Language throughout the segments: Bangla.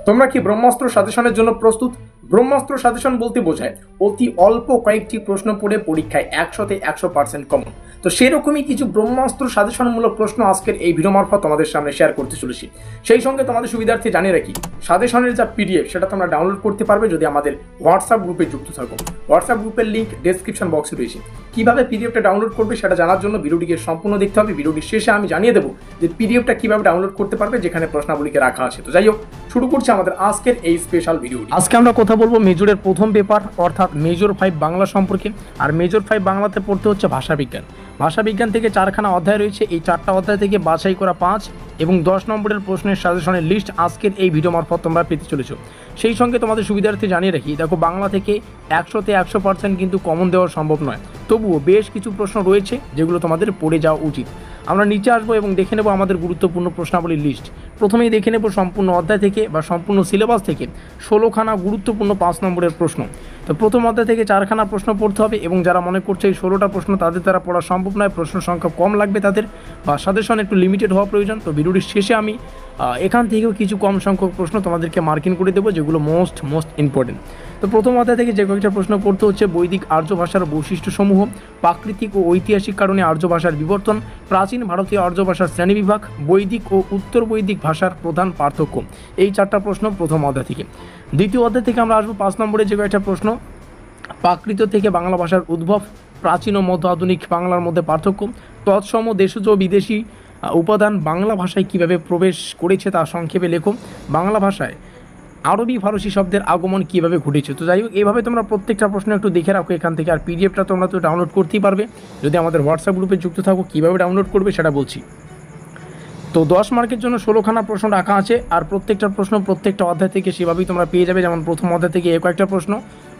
তোমরা কি ব্রহ্মাস্ত্র সাজেশনের জন্য প্রস্তুত? ব্রহ্মাস্ত্র সাজেশন বলতে বোঝায় অতি অল্প কয়েকটি প্রশ্ন পড়ে পরীক্ষায় 100% কমন। তো সেরকমই কিছু ব্রহ্মাস্ত্র সাজেশনমূলক প্রশ্ন আজকের এই ভিডিও মারফত তোমাদের সামনে শেয়ার করতে চলেছি। সেই সঙ্গে তোমাদের সুবিধার্থে জানিয়ে রাখি, সাজেশনের যা পিডিএফ সেটা তোমরা ডাউনলোড করতে পারবে যদি আমাদের হোয়াটসঅ্যাপ গ্রুপে যুক্ত থাকো। হোয়াটসঅ্যাপ গ্রুপের লিঙ্ক ডেসক্রিপশন বক্সে রয়েছে। কিভাবে পিডিএফটা ডাউনলোড করবে সেটা জানার জন্য ভিডিওটিকে সম্পূর্ণ দেখতে হবে। ভিডিওটির শেষে আমি জানিয়ে দেবো যে পিডিএফটা কিভাবে ডাউনলোড করতে পারবে, যেখানে প্রশ্নাবলীকে রাখা আছে। তো যাই হোক, শুরু করছি আমাদের আজকের এই স্পেশাল ভিডিও। আজকে আমরা কথা বলবো মেজরের প্রথম পেপার অর্থাৎ মেজর 5 বাংলা সম্পর্কে। আর মেজর 5 বাংলাতে পড়তে হচ্ছে ভাষাবিজ্ঞান। ভাষাবিজ্ঞান থেকে 4খানা অধ্যায় রয়েছে। এই 4টা অধ্যায় থেকে বাছাই করা 5 এবং 10 নম্বরের প্রশ্নের সাজেশনের লিস্ট আজকের এই ভিডিও মারফত তোমরা পেতে চলেছো। সেই সঙ্গে তোমাদের সুবিধার্থে জানিয়ে রাখি, দেখো বাংলা থেকে 100% কিন্তু কমন দেওয়া সম্ভব নয়, তবুও বেশ কিছু প্রশ্ন রয়েছে যেগুলো তোমাদের পড়ে যাওয়া উচিত। আমরা নিচে আসবো এবং দেখে নেব আমাদের গুরুত্বপূর্ণ প্রশ্নাবলীর লিস্ট। প্রথমেই দেখে নেব সম্পূর্ণ অধ্যায় থেকে বা সম্পূর্ণ সিলেবাস থেকে 16খানা গুরুত্বপূর্ণ 5 নম্বরের প্রশ্ন। তো প্রথম অধ্যায় থেকে 4খানা প্রশ্ন পড়তে হবে এবং যারা মনে করছে এই 16টা প্রশ্ন তাদের দ্বারা পড়া সম্ভব নয়, প্রশ্ন সংখ্যা কম লাগবে তাদের, বা সাজেশন একটু লিমিটেড হওয়া প্রয়োজন, তো ভিডিওটির শেষে আমি এখান থেকেও কিছু কম সংখ্যক প্রশ্ন তোমাদেরকে মার্কিং করে দেবো যেগুলো মোস্ট ইম্পর্টেন্ট। তো প্রথম অধ্যায় থেকে যে কয়েকটা প্রশ্ন পড়তে হচ্ছে: বৈদিক আর্য ভাষার বৈশিষ্ট্যসমূহ, প্রাকৃতিক ও ঐতিহাসিক কারণে আর্য ভাষার বিবর্তন, প্রাচীন ভারতীয় আর্য ভাষার শ্রেণীবিভাগ, বৈদিক ও উত্তর বৈদিক ভাষার প্রধান পার্থক্য। এই 4টা প্রশ্ন প্রথম অধ্যায় থেকে। দ্বিতীয় অধ্যায় থেকে আমরা আসবো 5 নম্বরে যে কয়েকটা প্রশ্ন: প্রাকৃত থেকে বাংলা ভাষার উদ্ভব, প্রাচীন ও মধ্য আধুনিক বাংলার মধ্যে পার্থক্য, তৎসম দেশজ ও বিদেশি উপাদান বাংলা ভাষায় কীভাবে প্রবেশ করেছে তা সংক্ষেপে লেখো, বাংলা ভাষায় আরবি ফারসি শব্দের আগমন কীভাবে ঘটেছে। তো যাই হোক, এইভাবে তোমরা প্রত্যেকটা প্রশ্ন একটু দেখে রাখো এখান থেকে। আর পিডিএফটা তোমরা তো ডাউনলোড করতেই পারবে যদি আমাদের হোয়াটসঅ্যাপ গ্রুপে যুক্ত থাকো। কীভাবে ডাউনলোড করবে সেটা বলছি। তো 10 মার্কের জন্য 16খানা প্রশ্ন রাখা আছে, আর প্রত্যেকটা প্রশ্ন প্রত্যেকটা অধ্যায় থেকে সেভাবেই তোমরা পেয়ে যাবে। যেমন প্রথম অধ্যায় থেকে কয়েকটা প্রশ্ন,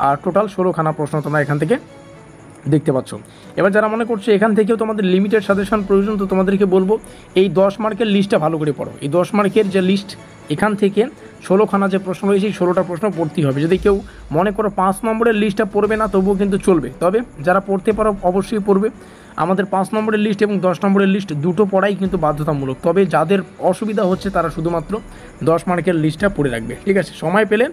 আর টোটাল 16খানা প্রশ্ন তোমরা এখান থেকে দেখতে পাচ্ছ। এবার যারা মনে করছো এখান থেকেও তোমাদের লিমিটেড সাজেশন প্রয়োজন, তো তোমাদেরকে বলবো এই 10 মার্কের লিস্টটা ভালো করে পড়ো। এই 10 মার্কের যে লিস্ট, এখান থেকে 16খানা যে প্রশ্ন রয়েছে এই 16টা প্রশ্ন পড়তেই হবে। যদি কেউ মনে করো 5 নম্বরের লিস্টটা পড়বে না তবুও কিন্তু চলবে, তবে যারা পড়তে পারো অবশ্যই পড়বে। আমাদের 5 নম্বরের লিস্ট এবং 10 নম্বরের লিস্ট দুটো পড়াই কিন্তু বাধ্যতামূলক, তবে যাদের অসুবিধা হচ্ছে তারা শুধুমাত্র 10 মার্কের লিস্টটা পড়ে রাখবে, ঠিক আছে? সময় পেলে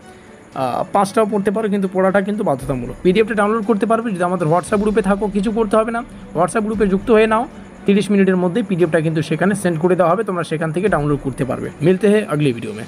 5টাও পড়তে পারো, কিন্তু পড়াটা কিন্তু বাধ্যতামূলক। পিডিএফটা ডাউনলোড করতে পারবে যদি আমাদের হোয়াটসঅ্যাপ গ্রুপে থাকো। কিছু করতে হবে না, হোয়াটসঅ্যাপ গ্রুপে যুক্ত হয়ে নাও। 30 মিনিটের মধ্যে পিডিএফটা কিন্তু সেখানে সেন্ড করে দেওয়া হবে, তোমরা সেখান থেকে ডাউনলোড করতে পারবে। মিলতে হ্যায় আগলি ভিডিও মে।